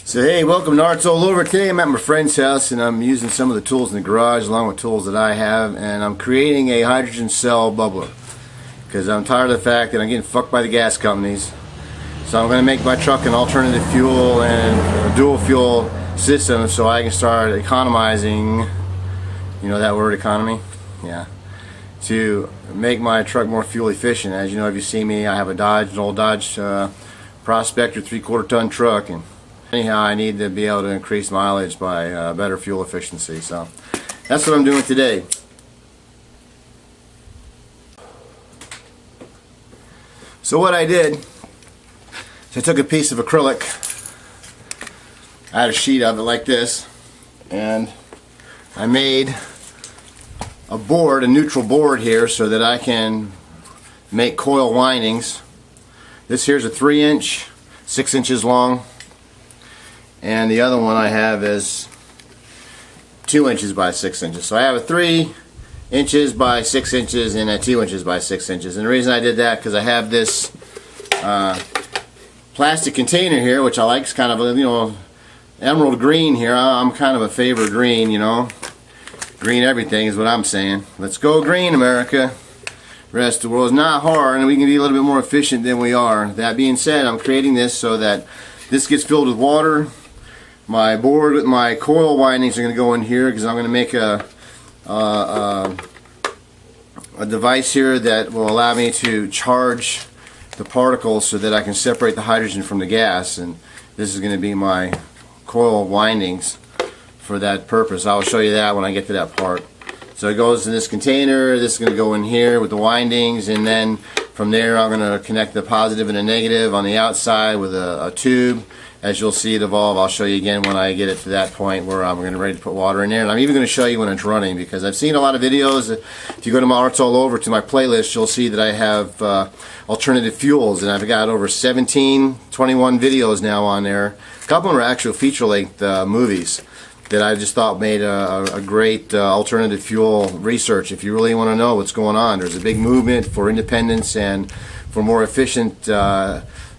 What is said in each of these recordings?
So hey, welcome to ArtsAllover. Today I'm at my friend's house and I'm using some of the tools in the garage along with tools that I have, and I'm creating a hydrogen cell bubbler because I'm tired of the fact that I'm getting fucked by the gas companies. So I'm going to make my truck an alternative fuel and a dual fuel system so I can start economizing, you know that word, economy? Yeah. To make my truck more fuel efficient. As you know, if you see me, I have an old Dodge Prospector 3/4 ton truck, and anyhow I need to be able to increase mileage by better fuel efficiency. So that's what I'm doing today. So what I did is I took a piece of acrylic, I had a sheet of it like this, and I made a board, a neutral board here, so that I can make coil windings. This here's a 3-inch, 6 inches long, and the other one I have is 2 inches by 6 inches. So I have a 3 inches by 6 inches and a 2 inches by 6 inches. And the reason I did that because I have this plastic container here, which I like. It's kind of a, you know, emerald green here. I'm kind of a favorite green, you know. Green everything is what I'm saying. Let's go green, America. The rest of the world is not hard, and we can be a little bit more efficient than we are. That being said, I'm creating this so that this gets filled with water. My board with my coil windings are going to go in here because I'm going to make a device here that will allow me to charge the particles so that I can separate the hydrogen from the gas, and this is going to be my coil windings for that purpose. I'll show you that when I get to that part. So it goes in this container, this is going to go in here with the windings, and then from there I'm going to connect the positive and the negative on the outside with a tube. As you'll see it evolve, I'll show you again when I get it to that point where I'm going to ready to put water in there. And I'm even going to show you when it's running, because I've seen a lot of videos. If you go to my ArtsAllover, to my playlist, you'll see that I have alternative fuels, and I've got over 21 videos now on there. A couple of them are actual feature-length movies that I just thought made a great alternative fuel research. If you really want to know what's going on, there's a big movement for independence and for more efficient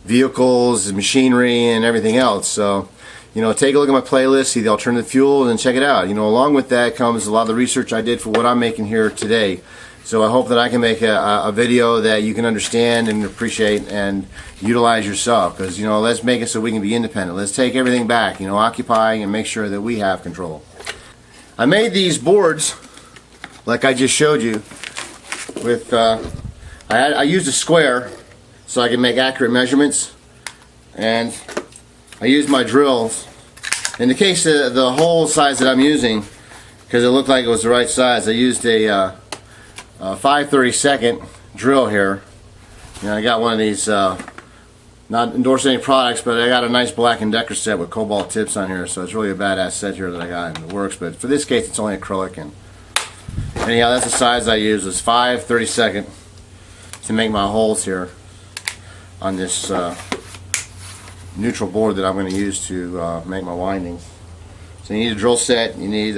vehicles, machinery, and everything else. So, you know, take a look at my playlist, see the alternative fuel, and check it out. You know, along with that comes a lot of the research I did for what I'm making here today. So I hope that I can make a video that you can understand and appreciate and utilize yourself, because, you know, let's make it so we can be independent. Let's take everything back, you know, occupy and make sure that we have control. I made these boards like I just showed you with I used a square so I can make accurate measurements, and I used my drills. In the case of the hole size that I'm using, because it looked like it was the right size, I used a 5/32 drill here. And I got one of these, not endorsing any products, but I got a nice Black & Decker set with cobalt tips on here, so it's really a badass set here that I got, and it works. But for this case, it's only acrylic, and anyhow, that's the size I used, was 5/32 to make my holes here on this neutral board that I'm going to use to make my windings. So you need a drill set, you need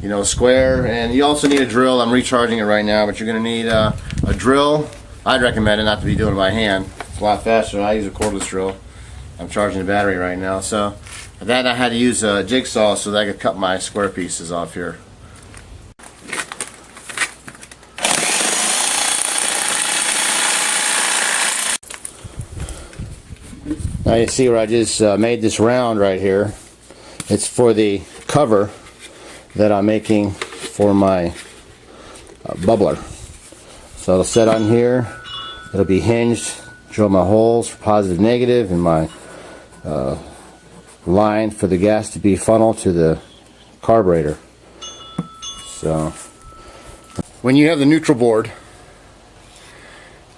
you know, a square, and you also need a drill. I'm recharging it right now, but you're going to need a drill. I'd recommend it not to be doing it by hand. It's a lot faster. I use a cordless drill. I'm charging the battery right now. So for that, I had to use a jigsaw so that I could cut my square pieces off here. Now you see where I just made this round right here. It's for the cover that I'm making for my bubbler. So it'll set on here, it'll be hinged, drill my holes for positive, negative, and my line for the gas to be funneled to the carburetor. So when you have the neutral board,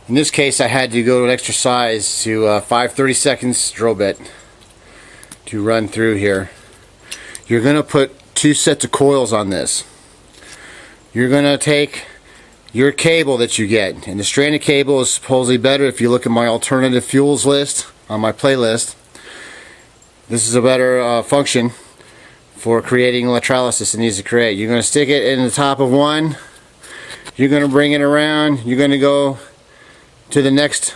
in this case I had to go to an extra size to 5/32 drill bit to run through here. You're going to put 2 sets of coils on this. You're going to take your cable that you get, and the stranded cable is supposedly better. If you look at my alternative fuels list on my playlist, this is a better function for creating electrolysis it needs to create. You're going to stick it in the top of one, you're going to bring it around, you're going to go to the next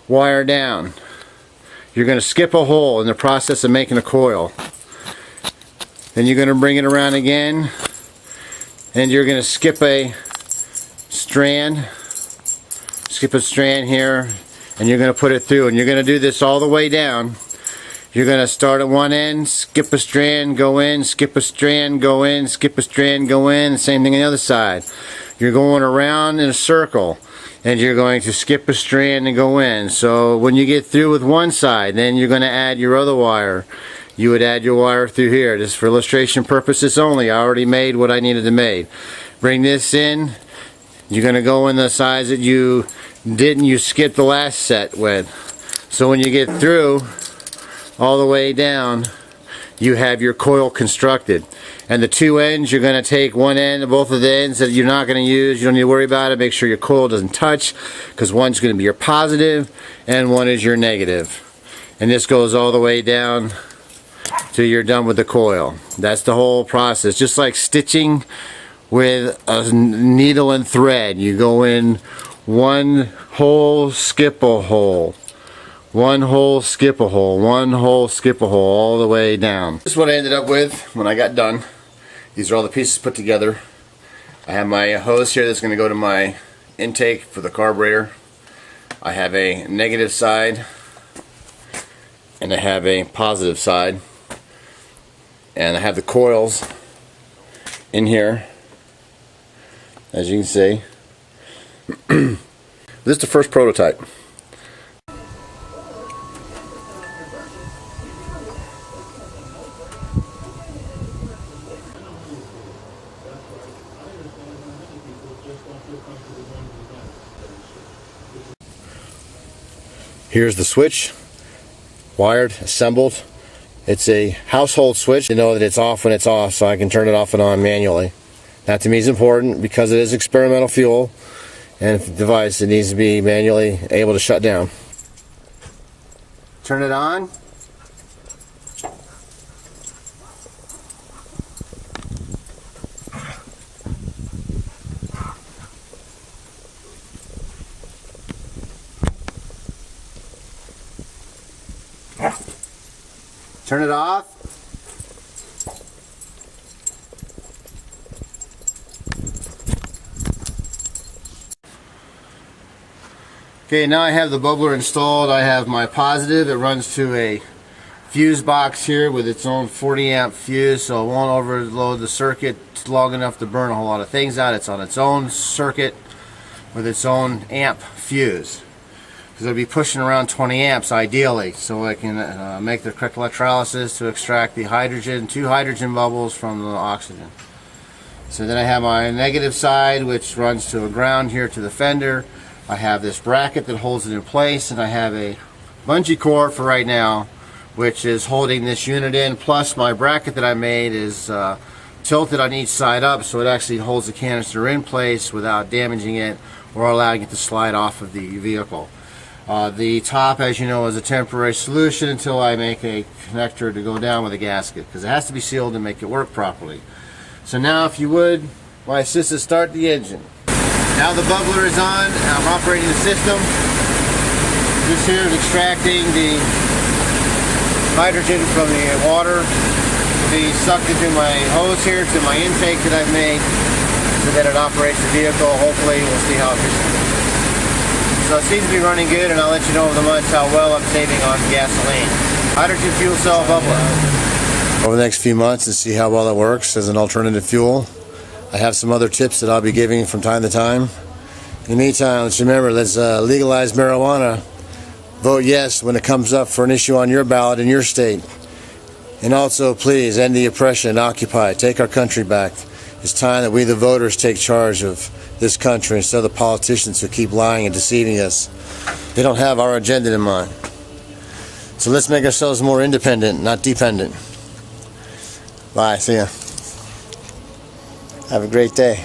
wire down. you're going to skip a hole in the process of making a coil. Then you're going to bring it around again, and you're going to skip a strand here, and you're going to put it through, and you're going to do this all the way down. You're going to start at one end, skip a strand, go in, skip a strand, go in, skip a strand, go in. Same thing on the other side. You're going around in a circle, and you're going to skip a strand and go in. So when you get through with one side, then you're going to add your other wire. You would add your wire through here. Just for illustration purposes only. I already made what I needed to make. Bring this in. You're going to go in the size that you skipped the last set with. So when you get through all the way down, you have your coil constructed. And the two ends, you're going to take one end, both of the ends that you're not going to use. You don't need to worry about it. Make sure your coil doesn't touch, because one's going to be your positive and one is your negative. And this goes all the way down till you're done with the coil. That's the whole process. Just like stitching with a needle and thread. You go in one hole, skip a hole. One hole, skip a hole. One hole, skip a hole, all the way down. This is what I ended up with when I got done. These are all the pieces put together. I have my hose here that's going to go to my intake for the carburetor. I have a negative side and I have a positive side. And I have the coils in here, as you can see. This is the first prototype. Here's the switch, wired, assembled. It's a household switch to know that it's off when it's off, so I can turn it off and on manually. That to me is important because it is experimental fuel and device. It needs to be manually able to shut down. Turn it on. Turn it off. Okay, now I have the bubbler installed. I have my positive. It runs to a fuse box here with its own 40 amp fuse, so it won't overload the circuit. It's long enough to burn a whole lot of things out. It's on its own circuit with its own amp fuse. It'll be pushing around 20 amps ideally, so I can make the correct electrolysis to extract the hydrogen, 2 hydrogen bubbles from the oxygen. So then I have my negative side, which runs to a ground here to the fender. I have this bracket that holds it in place, and I have a bungee cord for right now, which is holding this unit in, plus my bracket that I made is tilted on each side up, so it actually holds the canister in place without damaging it or allowing it to slide off of the vehicle. The top, as you know, is a temporary solution until I make a connector to go down with a gasket, because it has to be sealed to make it work properly. So now, if you would, my assistant, start the engine. Now the bubbler is on, and I'm operating the system. This here is extracting the hydrogen from the water to be sucked into my hose here to my intake that I've made so that it operates the vehicle. Hopefully, we'll see how efficient it is. So it seems to be running good, and I'll let you know over the months how well I'm saving on gasoline. Hydrogen fuel cell bubbler. Over the next few months to see how well it works as an alternative fuel. I have some other tips that I'll be giving from time to time. In the meantime, let's remember, let's legalize marijuana. Vote yes when it comes up for an issue on your ballot in your state. And also, please, end the oppression, occupy, take our country back. It's time that we, the voters, take charge of this country instead of the politicians who keep lying and deceiving us. They don't have our agenda in mind. So let's make ourselves more independent, not dependent. Bye. See ya. Have a great day.